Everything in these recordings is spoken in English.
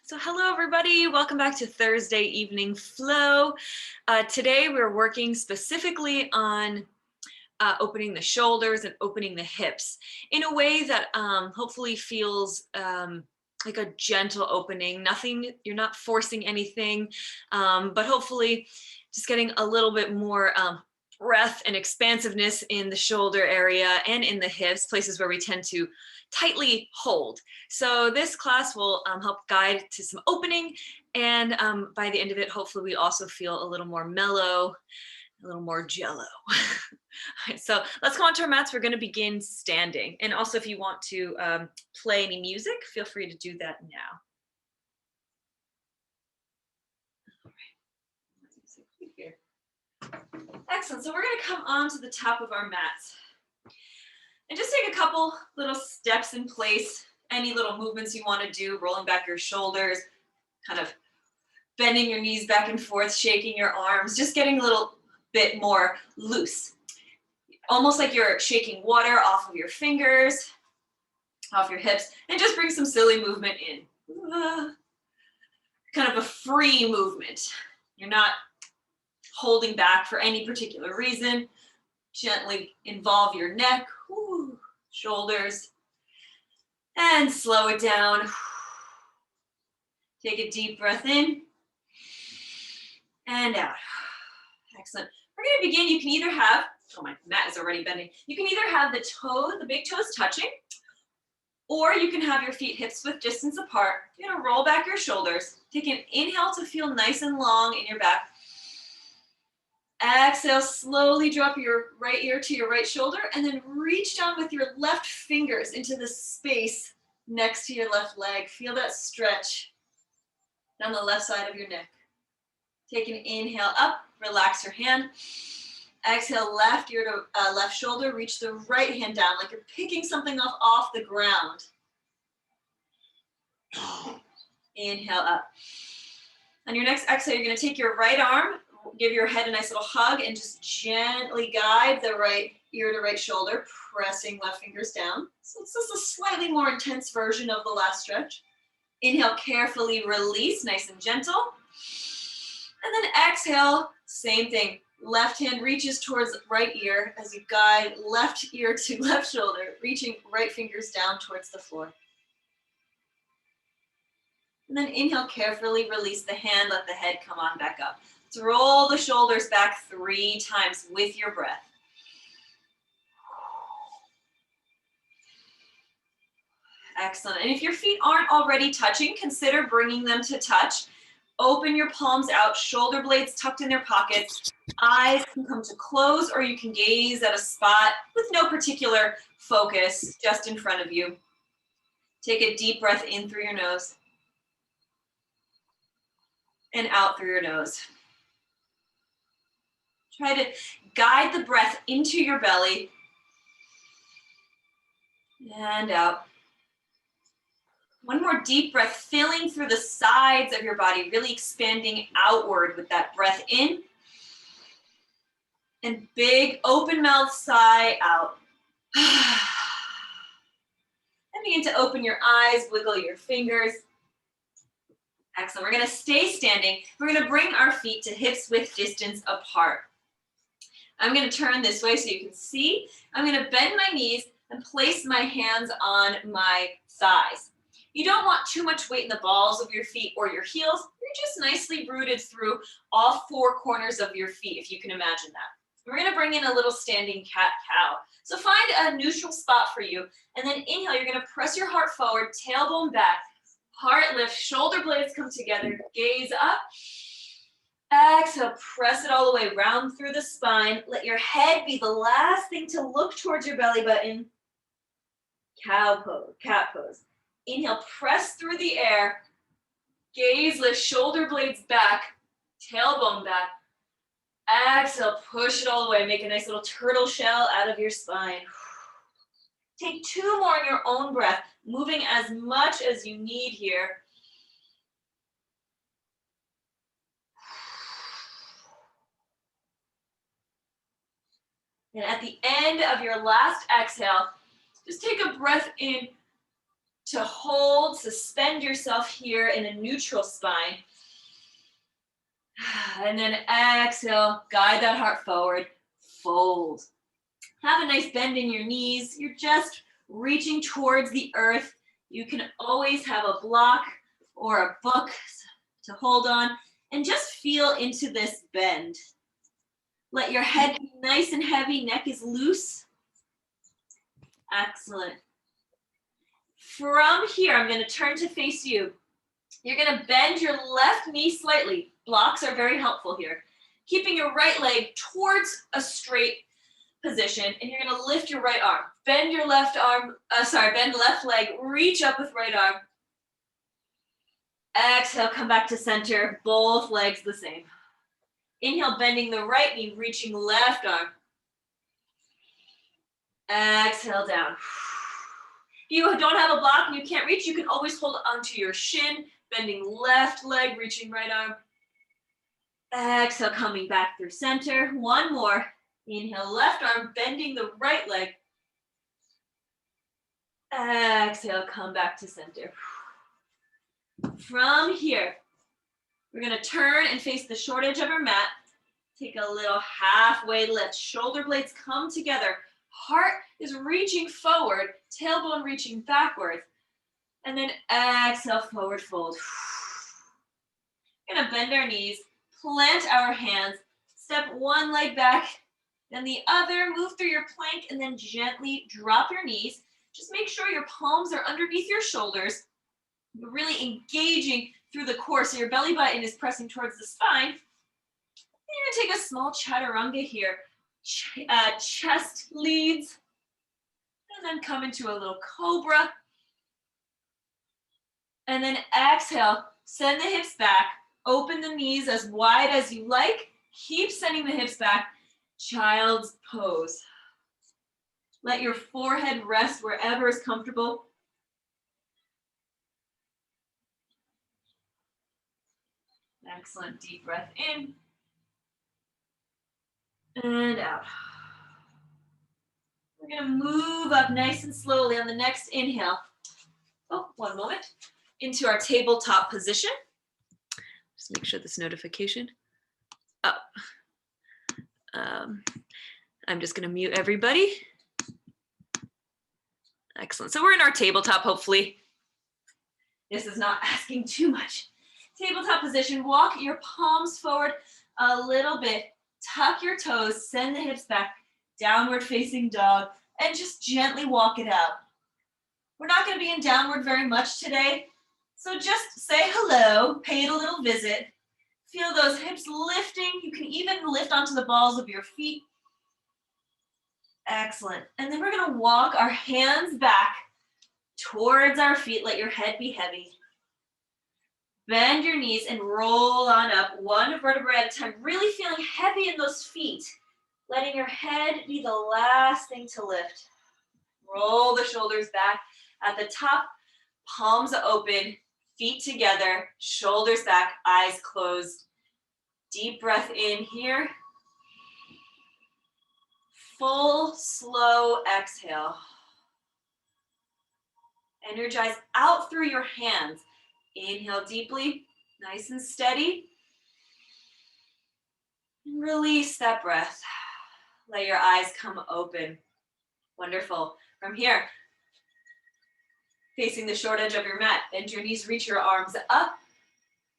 So hello everybody, welcome back to Thursday Evening Flow. Today we're working specifically on opening the shoulders and opening the hips in a way that hopefully feels like a gentle opening. Nothing, you're not forcing anything, but hopefully just getting a little bit more breath and expansiveness in the shoulder area and in the hips, places where we tend to tightly hold. So this class will help guide to some opening, and by the end of it, hopefully we also feel a little more mellow, a little more jello. So let's go onto our mats. We're going to begin standing. And also if you want to play any music, feel free to do that now. Excellent. So we're going to come onto the top of our mats. And just take a couple little steps in place, any little movements you want to do, rolling back your shoulders, kind of bending your knees back and forth, shaking your arms, just getting a little bit more loose. Almost like you're shaking water off of your fingers, off your hips, and just bring some silly movement in. Kind of a free movement. You're not holding back for any particular reason. Gently involve your neck, shoulders, and slow it down. Take a deep breath in and out. Excellent. We're going to begin. You can either have, oh, my mat is already bending. You can either have the big toes touching, or you can have your feet hips width distance apart. You're going to roll back your shoulders. Take an inhale to feel nice and long in your back. Exhale, slowly drop your right ear to your right shoulder, and then reach down with your left fingers into the space next to your left leg. Feel that stretch down the left side of your neck. Take an inhale up, relax your hand. Exhale, left ear to left shoulder, reach the right hand down like you're picking something off the ground. Inhale up. On your next exhale, you're going to take your right arm, give your head a nice little hug, and just gently guide the right ear to right shoulder, pressing left fingers down. So this is a slightly more intense version of the last stretch. Inhale, carefully release, nice and gentle. And then exhale, same thing. Left hand reaches towards right ear as you guide left ear to left shoulder, reaching right fingers down towards the floor. And then inhale, carefully release the hand, let the head come on back up. Let's roll the shoulders back 3 times with your breath. Excellent. And if your feet aren't already touching, consider bringing them to touch. Open your palms out, shoulder blades tucked in their pockets. Eyes can come to close, or you can gaze at a spot with no particular focus, just in front of you. Take a deep breath in through your nose and out through your nose. Try to guide the breath into your belly and out. One more deep breath, filling through the sides of your body, really expanding outward with that breath in. And big open mouth sigh out. And begin to open your eyes, wiggle your fingers. Excellent. We're going to stay standing. We're going to bring our feet to hips width distance apart. I'm going to turn this way so you can see. I'm going to bend my knees and place my hands on my thighs. You don't want too much weight in the balls of your feet or your heels. You're just nicely rooted through all 4 corners of your feet, if you can imagine that. We're going to bring in a little standing cat-cow. So find a neutral spot for you, and then inhale. You're going to press your heart forward, tailbone back, heart lift, shoulder blades come together, gaze up. Exhale, press it all the way, round through the spine. Let your head be the last thing to look towards your belly button. Cow pose, cat pose. Inhale, press through the air. Gaze, lift, shoulder blades back, tailbone back. Exhale, push it all the way. Make a nice little turtle shell out of your spine. Take 2 more in your own breath, moving as much as you need here. And at the end of your last exhale, just take a breath in to hold, suspend yourself here in a neutral spine. And then exhale, guide that heart forward, fold. Have a nice bend in your knees. You're just reaching towards the earth. You can always have a block or a book to hold on, and just feel into this bend. Let your head be nice and heavy, neck is loose. Excellent. From here, I'm going to turn to face you. You're going to bend your left knee slightly. Blocks are very helpful here. Keeping your right leg towards a straight position, and you're going to lift your right arm. Bend your left arm, bend left leg, reach up with right arm. Exhale, come back to center, both legs the same. Inhale, bending the right knee, reaching left arm. Exhale down. If you don't have a block and you can't reach, you can always hold onto your shin, bending left leg, reaching right arm. Exhale, coming back through center. One more. Inhale, left arm, bending the right leg. Exhale, come back to center. From here, we're going to turn and face the short edge of our mat. Take a little halfway lift. Shoulder blades come together. Heart is reaching forward, tailbone reaching backwards. And then exhale, forward fold. We're going to bend our knees, plant our hands, step one leg back, then the other, move through your plank, and then gently drop your knees. Just make sure your palms are underneath your shoulders. You're really engaging through the core, so your belly button is pressing towards the spine. And you're going to take a small chaturanga here. Chest leads, and then come into a little cobra. And then exhale, send the hips back. Open the knees as wide as you like. Keep sending the hips back. Child's pose. Let your forehead rest wherever is comfortable. Excellent. Deep breath in and out. We're going to move up nice and slowly on the next inhale. Oh, one moment. Into our tabletop position. Just make sure this notification. Oh. I'm just going to mute everybody. Excellent. So we're in our tabletop, hopefully. This is not asking too much. Tabletop position. Walk your palms forward a little bit. Tuck your toes. Send the hips back. Downward facing dog. And just gently walk it out. We're not going to be in downward very much today. So just say hello. Pay it a little visit. Feel those hips lifting. You can even lift onto the balls of your feet. Excellent. And then we're going to walk our hands back towards our feet. Let your head be heavy. Bend your knees and roll on up one vertebra at a time. Really feeling heavy in those feet. Letting your head be the last thing to lift. Roll the shoulders back at the top. Palms open. Feet together. Shoulders back. Eyes closed. Deep breath in here. Full, slow exhale. Energize out through your hands. Inhale deeply, nice and steady. And release that breath. Let your eyes come open. Wonderful. From here, facing the short edge of your mat, bend your knees, reach your arms up.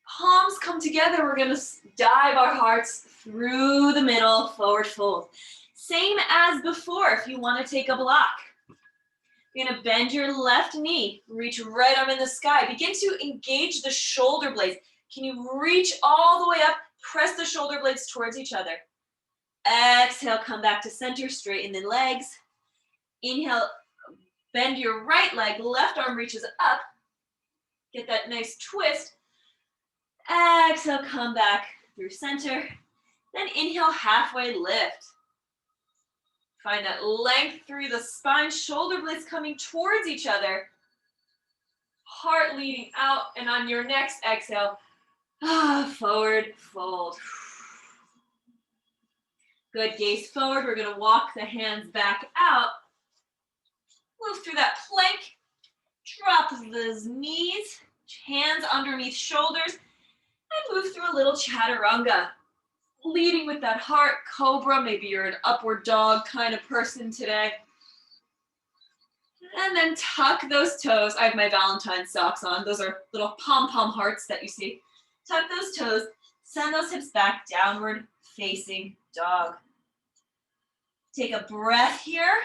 Palms come together. We're going to dive our hearts through the middle, forward fold. Same as before if you want to take a block. You're going to bend your left knee, reach right arm in the sky. Begin to engage the shoulder blades. Can you reach all the way up? Press the shoulder blades towards each other. Exhale, come back to center, straighten the legs. Inhale, bend your right leg, left arm reaches up. Get that nice twist. Exhale, come back through center. Then inhale, halfway lift. Find that length through the spine, shoulder blades coming towards each other. Heart leading out, and on your next exhale, forward fold. Good, gaze forward. We're going to walk the hands back out. Move through that plank. Drop those knees, hands underneath shoulders, and move through a little chaturanga. Leading with that heart, cobra, maybe you're an upward dog kind of person today. And then tuck those toes. I have my Valentine socks on. Those are little pom-pom hearts that you see. Tuck those toes, send those hips back, downward facing dog. Take a breath here.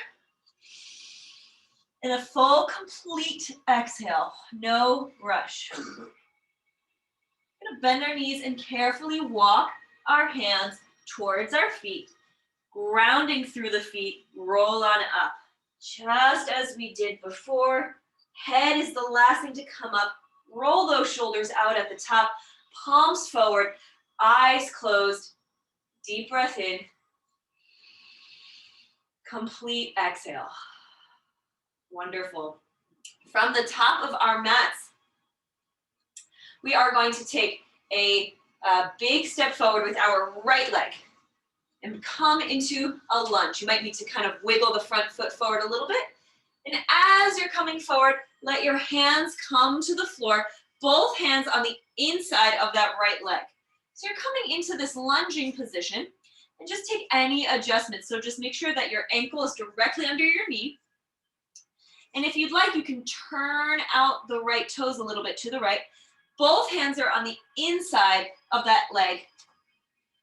And a full, complete exhale. No rush. We're gonna bend our knees and carefully walk our hands towards our feet. Grounding through the feet, roll on up. Just as we did before. Head is the last thing to come up. Roll those shoulders out at the top. Palms forward, eyes closed. Deep breath in. Complete exhale. Wonderful. From the top of our mats, we are going to take a big step forward with our right leg and come into a lunge. You might need to kind of wiggle the front foot forward a little bit. And as you're coming forward, let your hands come to the floor, both hands on the inside of that right leg. So you're coming into this lunging position and just take any adjustments. So just make sure that your ankle is directly under your knee. And if you'd like, you can turn out the right toes a little bit to the right. Both hands are on the inside of that leg.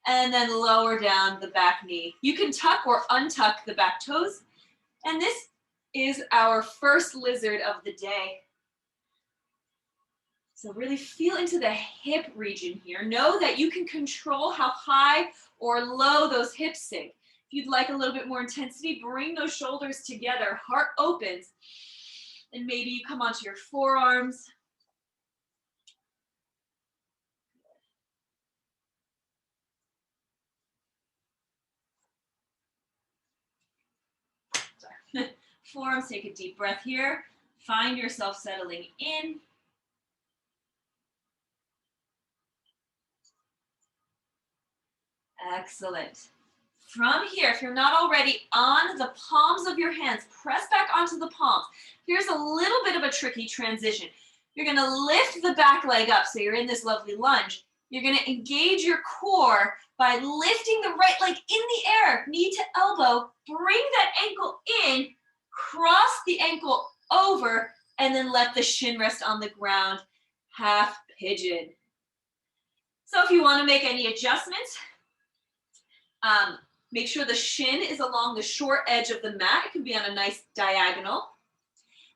And then lower down the back knee. You can tuck or untuck the back toes. And this is our first lizard of the day. So really feel into the hip region here. Know that you can control how high or low those hips sink. If you'd like a little bit more intensity, bring those shoulders together, heart opens, and maybe you come onto your forearms. Sorry. Forearms, take a deep breath here. Find yourself settling in. Excellent. From here, if you're not already on the palms of your hands, press back onto the palms. Here's a little bit of a tricky transition. You're gonna lift the back leg up, so you're in this lovely lunge. You're gonna engage your core by lifting the right leg in the air, knee to elbow, bring that ankle in, cross the ankle over, and then let the shin rest on the ground, half pigeon. So if you wanna make any adjustments, make sure the shin is along the short edge of the mat. It can be on a nice diagonal.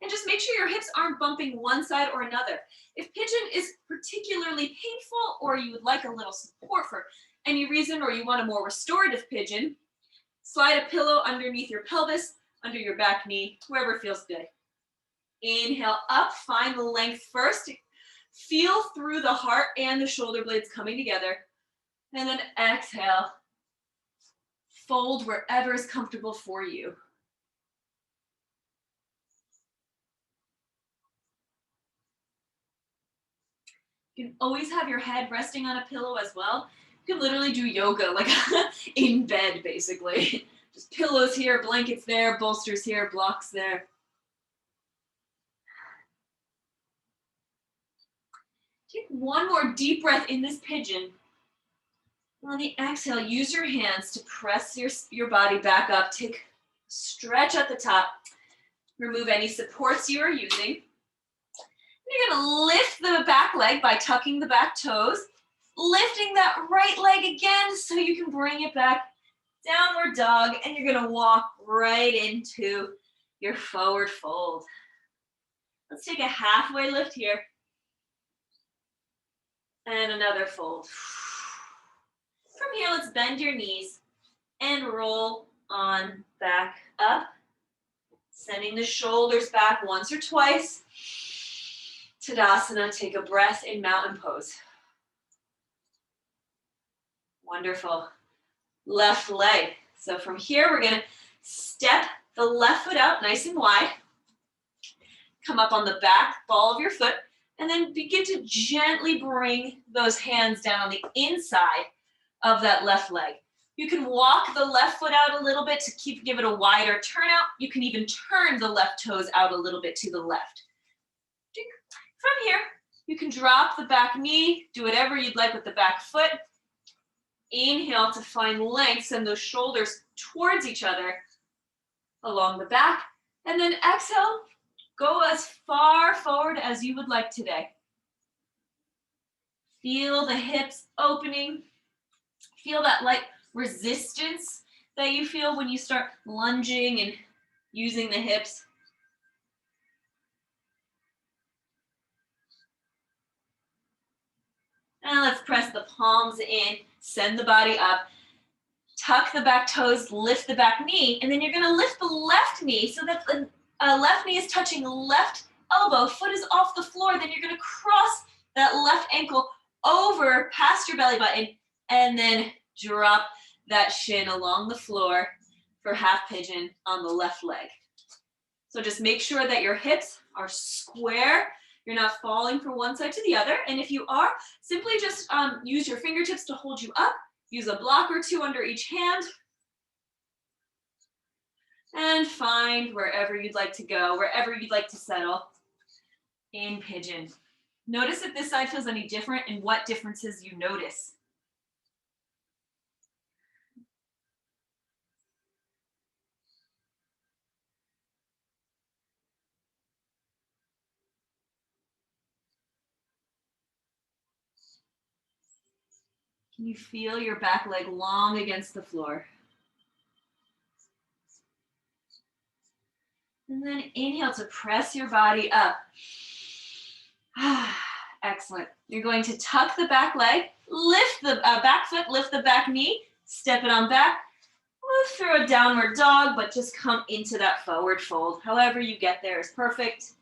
And just make sure your hips aren't bumping one side or another. If pigeon is particularly painful or you would like a little support for any reason or you want a more restorative pigeon, slide a pillow underneath your pelvis, under your back knee, wherever feels good. Inhale up, find the length first. Feel through the heart and the shoulder blades coming together. And then exhale. Fold wherever is comfortable for you. You can always have your head resting on a pillow as well. You can literally do yoga like in bed, basically. Just pillows here, blankets there, bolsters here, blocks there. Take one more deep breath in this pigeon. On the exhale, use your hands to press your body back up. Take a stretch at the top. Remove any supports you are using. You're gonna lift the back leg by tucking the back toes, lifting that right leg again so you can bring it back, downward dog, and you're gonna walk right into your forward fold. Let's take a halfway lift here. And another fold. From here, let's bend your knees and roll on back up. Sending the shoulders back once or twice. Tadasana, take a breath in mountain pose. Wonderful. Left leg. So from here, we're gonna step the left foot out nice and wide. Come up on the back ball of your foot, and then begin to gently bring those hands down on the inside of that left leg. You can walk the left foot out a little bit to give it a wider turnout. You can even turn the left toes out a little bit to the left. From here, you can drop the back knee, do whatever you'd like with the back foot. Inhale to find length, send those shoulders towards each other along the back. And then exhale, go as far forward as you would like today. Feel the hips opening. Feel that light resistance that you feel when you start lunging and using the hips. And let's press the palms in, send the body up. Tuck the back toes, lift the back knee, and then you're going to lift the left knee so that the left knee is touching left elbow, foot is off the floor. Then you're going to cross that left ankle over past your belly button and then drop that shin along the floor for half pigeon on the left leg. So just make sure that your hips are square. You're not falling from one side to the other. And if you are, simply just use your fingertips to hold you up. Use a block or two under each hand. And find wherever you'd like to go, wherever you'd like to settle in pigeon. Notice if this side feels any different and what differences you notice. Can you feel your back leg long against the floor? And then inhale to press your body up. Excellent. You're going to tuck the back leg, lift the back foot, lift the back knee, step it on back, move through a downward dog, but just come into that forward fold. However you get there is perfect.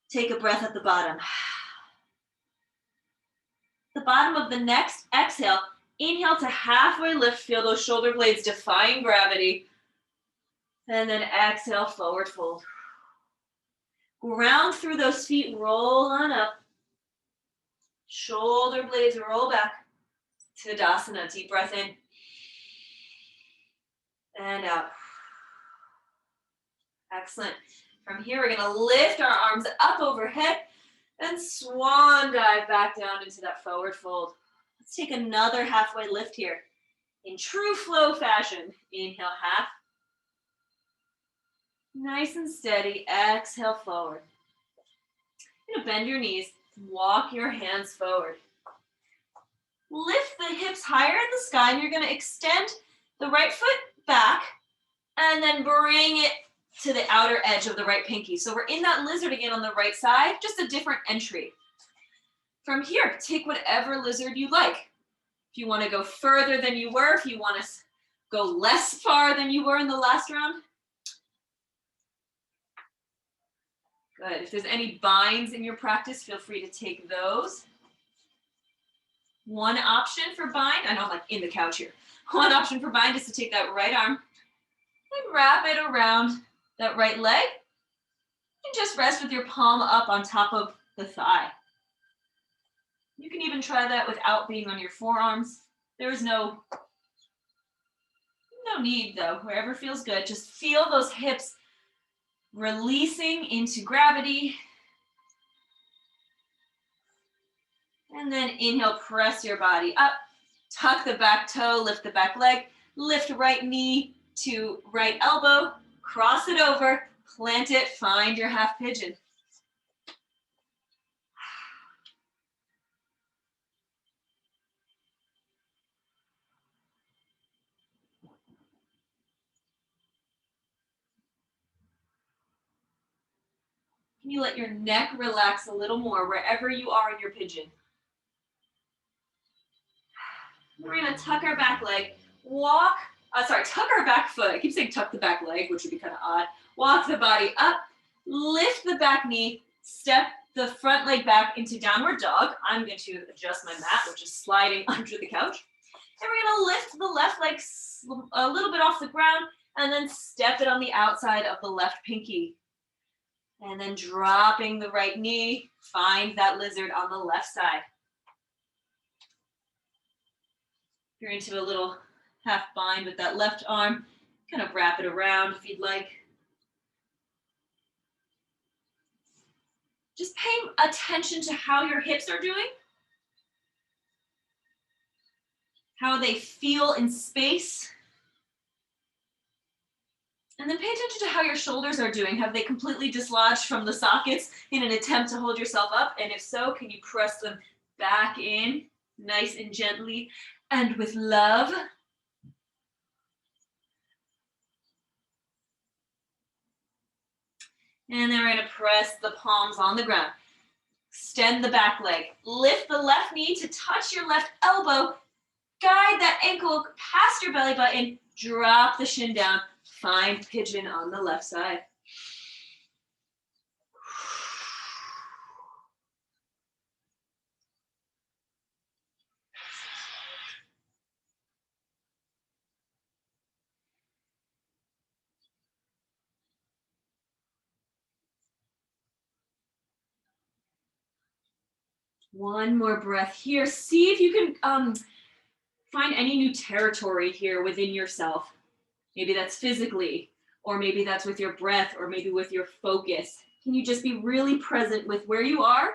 Take a breath at the bottom. The bottom of the next exhale, inhale to halfway lift, feel those shoulder blades defying gravity. And then exhale, forward fold. Ground through those feet, roll on up. Shoulder blades roll back. Tadasana, deep breath in. And out. Excellent. From here, we're gonna lift our arms up overhead and swan dive back down into that forward fold. Let's take another halfway lift here. In true flow fashion, inhale half. Nice and steady, exhale forward. You're gonna bend your knees, walk your hands forward. Lift the hips higher in the sky, and you're gonna extend the right foot back, and then bring it to the outer edge of the right pinky. So we're in that lizard again on the right side, just a different entry. From here, take whatever lizard you like. If you wanna go further than you were, if you wanna go less far than you were in the last round, good. If there's any binds in your practice, feel free to take those. One option for bind, I know I'm like in the couch here. One option for bind is to take that right arm and wrap it around that right leg and just rest with your palm up on top of the thigh. You can even try that without being on your forearms. There is no need though, wherever feels good. Just feel those hips releasing into gravity. And then inhale, press your body up. Tuck the back toe, lift the back leg, lift right knee to right elbow, cross it over, plant it, find your half pigeon. Can you let your neck relax a little more wherever you are in your pigeon? We're gonna tuck our back leg, tuck our back foot. I keep saying tuck the back leg, which would be kind of odd. Walk the body up, lift the back knee, step the front leg back into downward dog. I'm going to adjust my mat, which is sliding under the couch. And we're gonna lift the left leg a little bit off the ground and then step it on the outside of the left pinky. And then dropping the right knee, find that lizard on the left side. If you're into a little half bind with that left arm, kind of wrap it around if you'd like. Just pay attention to how your hips are doing, how they feel in space. And then pay attention to how your shoulders are doing. Have they completely dislodged from the sockets in an attempt to hold yourself up? And if so, can you press them back in nice and gently and with love? And then we're going to press the palms on the ground. Extend the back leg. Lift the left knee to touch your left elbow. Guide that ankle past your belly button. Drop the shin down. Find pigeon on the left side. One more breath here. See if you can find any new territory here within yourself. Maybe that's physically, or maybe that's with your breath, or maybe with your focus. Can you just be really present with where you are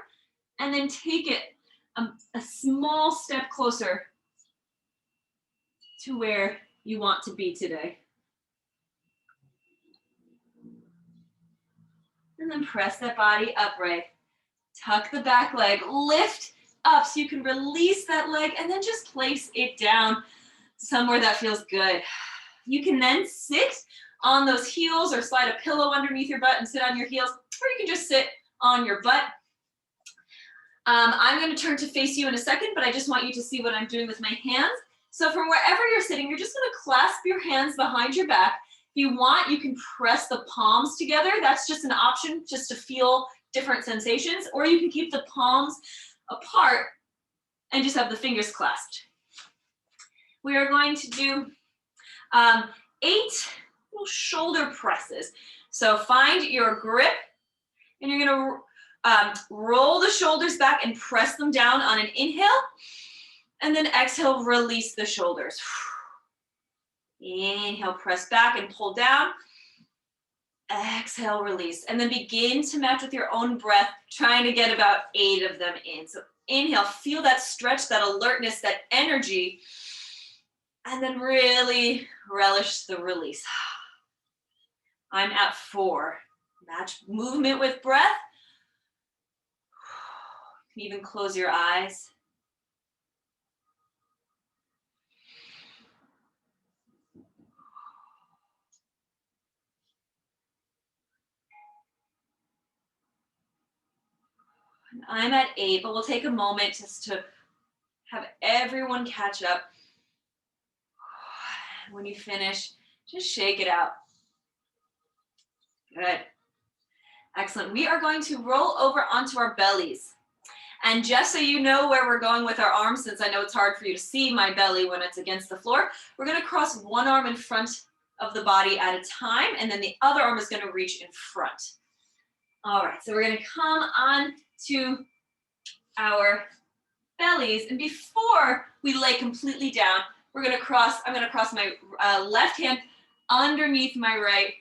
and then take it a small step closer to where you want to be today? And then press that body upright. Tuck the back leg, lift up so you can release that leg and then just place it down somewhere that feels good. You can then sit on those heels or slide a pillow underneath your butt and sit on your heels, or you can just sit on your butt. I'm going to turn to face you in a second, but I just want you to see what I'm doing with my hands. So from wherever you're sitting, you're just going to clasp your hands behind your back. If you want, you can press the palms together. That's just an option, just to feel different sensations, or you can keep the palms apart and just have the fingers clasped. We are going to do 8 little shoulder presses. So find your grip, and you're going to roll the shoulders back and press them down on an inhale, and then exhale, release the shoulders. Inhale, press back and pull down. Exhale, release, and then begin to match with your own breath, trying to get about 8 of them in. So inhale, feel that stretch, that alertness, that energy, and then really relish the release. I'm at 4. Match movement with breath. You can even close your eyes. I'm at 8, but we'll take a moment just to have everyone catch up. When you finish, just shake it out. Good. Excellent. We are going to roll over onto our bellies. And just so you know where we're going with our arms, since I know it's hard for you to see my belly when it's against the floor, we're going to cross one arm in front of the body at a time, and then the other arm is going to reach in front. All right, so we're going to come on to our bellies, and before we lay completely down, I'm going to cross my left hand underneath my right,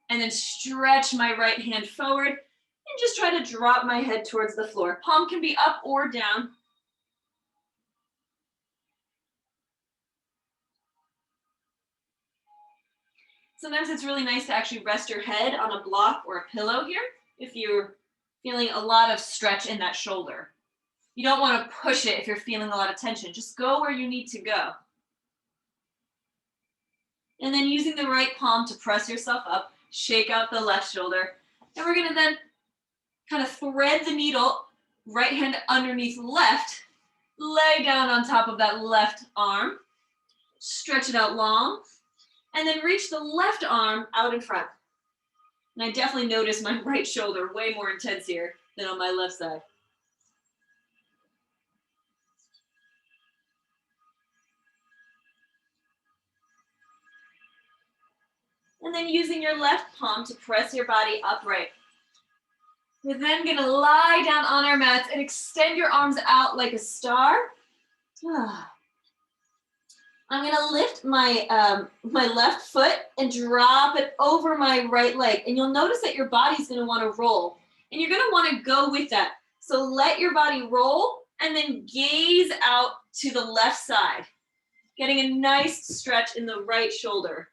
and then stretch my right hand forward, and just try to drop my head towards the floor. Palm can be up or down. Sometimes it's really nice to actually rest your head on a block or a pillow here if you're feeling a lot of stretch in that shoulder. You don't want to push it if you're feeling a lot of tension. Just go where you need to go. And then using the right palm to press yourself up, shake out the left shoulder. And we're going to then kind of thread the needle, right hand underneath left, lay down on top of that left arm, stretch it out long, and then reach the left arm out in front. And I definitely notice my right shoulder way more intense here than on my left side. And then using your left palm to press your body upright. We're then going to lie down on our mats and extend your arms out like a star. I'm going to lift my left foot and drop it over my right leg. And you'll notice that your body's going to want to roll. And you're gonna wanna go with that. So let your body roll and then gaze out to the left side, getting a nice stretch in the right shoulder.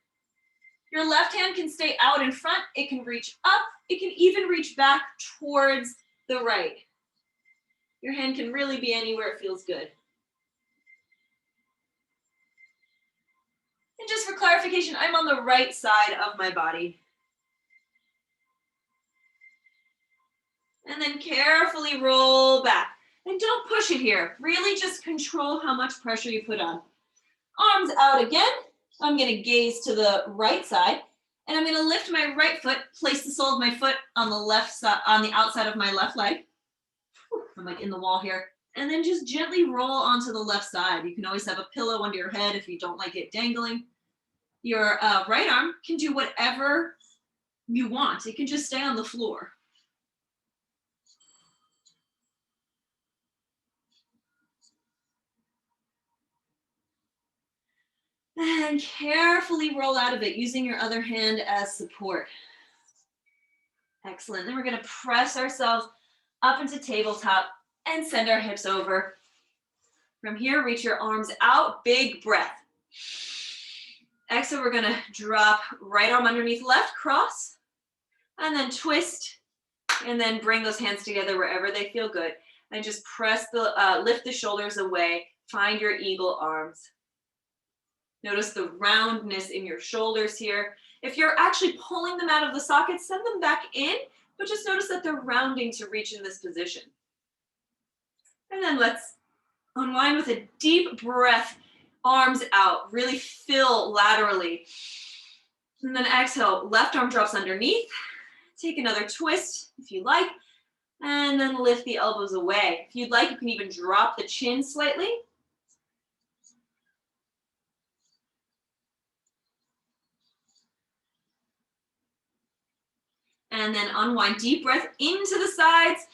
Your left hand can stay out in front, it can reach up, it can even reach back towards the right. Your hand can really be anywhere it feels good. And just for clarification, I'm on the right side of my body. And then carefully roll back. And don't push it here. Really just control how much pressure you put on. Arms out again. I'm going to gaze to the right side. And I'm going to lift my right foot, place the sole of my foot on the left side, on the outside of my left leg. I'm like in the wall here. And then just gently roll onto the left side. You can always have a pillow under your head if you don't like it dangling. Your right arm can do whatever you want. It can just stay on the floor. And carefully roll out of it using your other hand as support. Excellent. Then we're going to press ourselves up into tabletop and send our hips over. From here, reach your arms out, big breath. Exhale, we're going to drop right arm underneath left, cross, and then twist, and then bring those hands together wherever they feel good. And just press lift the shoulders away. Find your eagle arms. Notice the roundness in your shoulders here. If you're actually pulling them out of the socket, send them back in, but just notice that they're rounding to reach in this position. And then let's unwind with a deep breath, arms out, really fill laterally. And then exhale, left arm drops underneath. Take another twist if you like, and then lift the elbows away. If you'd like, you can even drop the chin slightly. And then unwind, deep breath into the sides.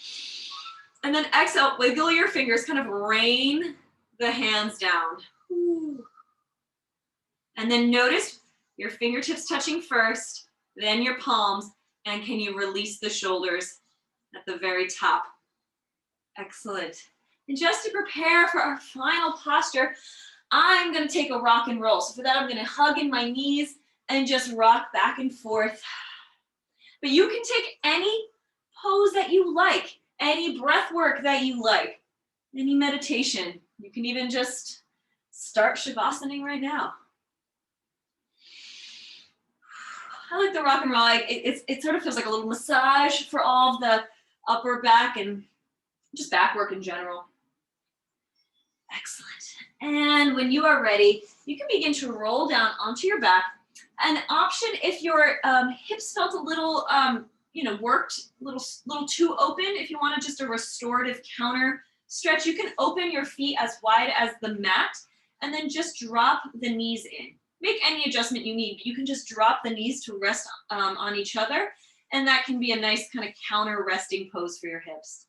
And then exhale, wiggle your fingers, kind of rain the hands down. And then notice your fingertips touching first, then your palms, and can you release the shoulders at the very top? Excellent. And just to prepare for our final posture, I'm gonna take a rock and roll. So for that, I'm gonna hug in my knees and just rock back and forth. But you can take any pose that you like, any breath work that you like, any meditation. You can even just start Shavasana right now. I like the rock and roll. It sort of feels like a little massage for all of the upper back and just back work in general. Excellent. And when you are ready, you can begin to roll down onto your back. An option if your hips felt a little, worked, a little too open, if you want just a restorative counter stretch, you can open your feet as wide as the mat and then just drop the knees in. Make any adjustment you need. You can just drop the knees to rest on each other, and that can be a nice kind of counter resting pose for your hips.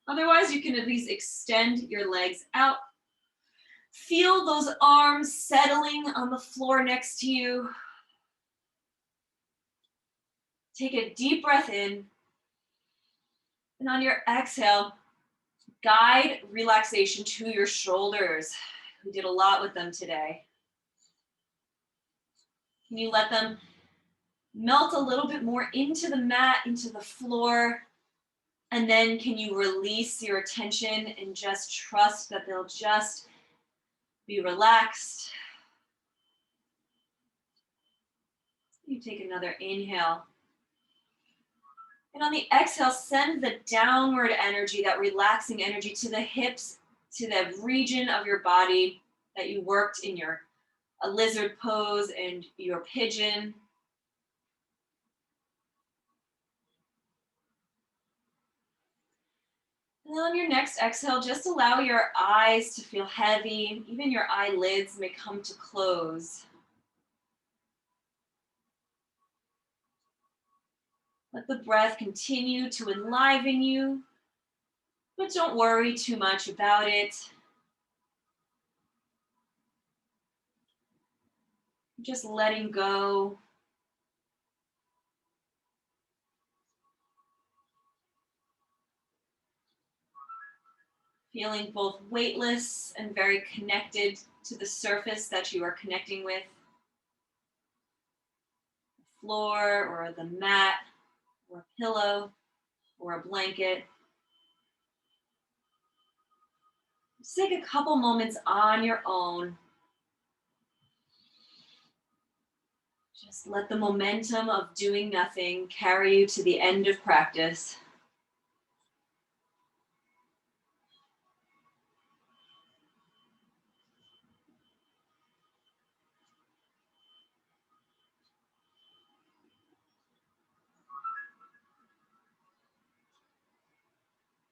Otherwise, you can at least extend your legs out. Feel those arms settling on the floor next to you. Take a deep breath in. And on your exhale, guide relaxation to your shoulders. We did a lot with them today. Can you let them melt a little bit more into the mat, into the floor? And then can you release your attention and just trust that they'll just be relaxed? You take another inhale. And on the exhale, send the downward energy, that relaxing energy, to the hips, to the region of your body that you worked in your lizard pose and your pigeon. And on your next exhale, just allow your eyes to feel heavy. Even your eyelids may come to close. Let the breath continue to enliven you, but don't worry too much about it. Just letting go. Feeling both weightless and very connected to the surface that you are connecting with, the floor or the mat or a pillow or a blanket. Just take a couple moments on your own. Just let the momentum of doing nothing carry you to the end of practice.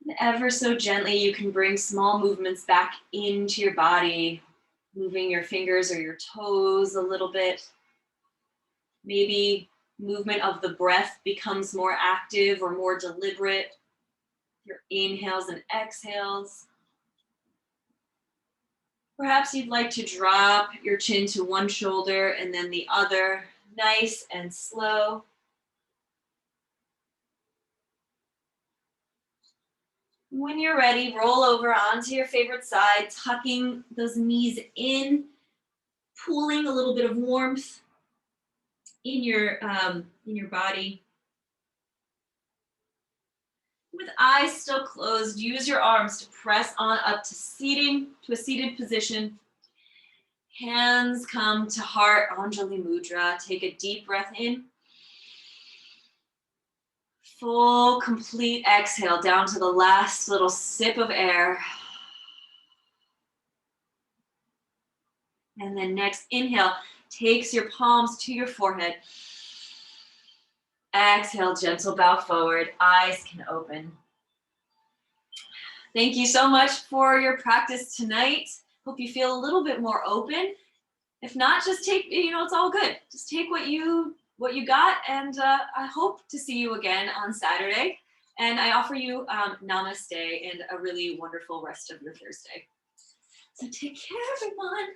And ever so gently, you can bring small movements back into your body, moving your fingers or your toes a little bit. Maybe movement of the breath becomes more active or more deliberate. Your inhales and exhales. Perhaps you'd like to drop your chin to one shoulder and then the other, nice and slow. When you're ready, roll over onto your favorite side, tucking those knees in, pooling a little bit of warmth in your body. With eyes still closed, use your arms to press on up to a seated position. Hands come to heart, Anjali Mudra. Take a deep breath in. Full, complete exhale down to the last little sip of air. And then next inhale takes your palms to your forehead. Exhale, gentle bow forward. Eyes can open. Thank you so much for your practice tonight. Hope you feel a little bit more open. If not, just take, it's all good. Just take what you got, and I hope to see you again on Saturday. And I offer you namaste and a really wonderful rest of your Thursday. So take care, everyone.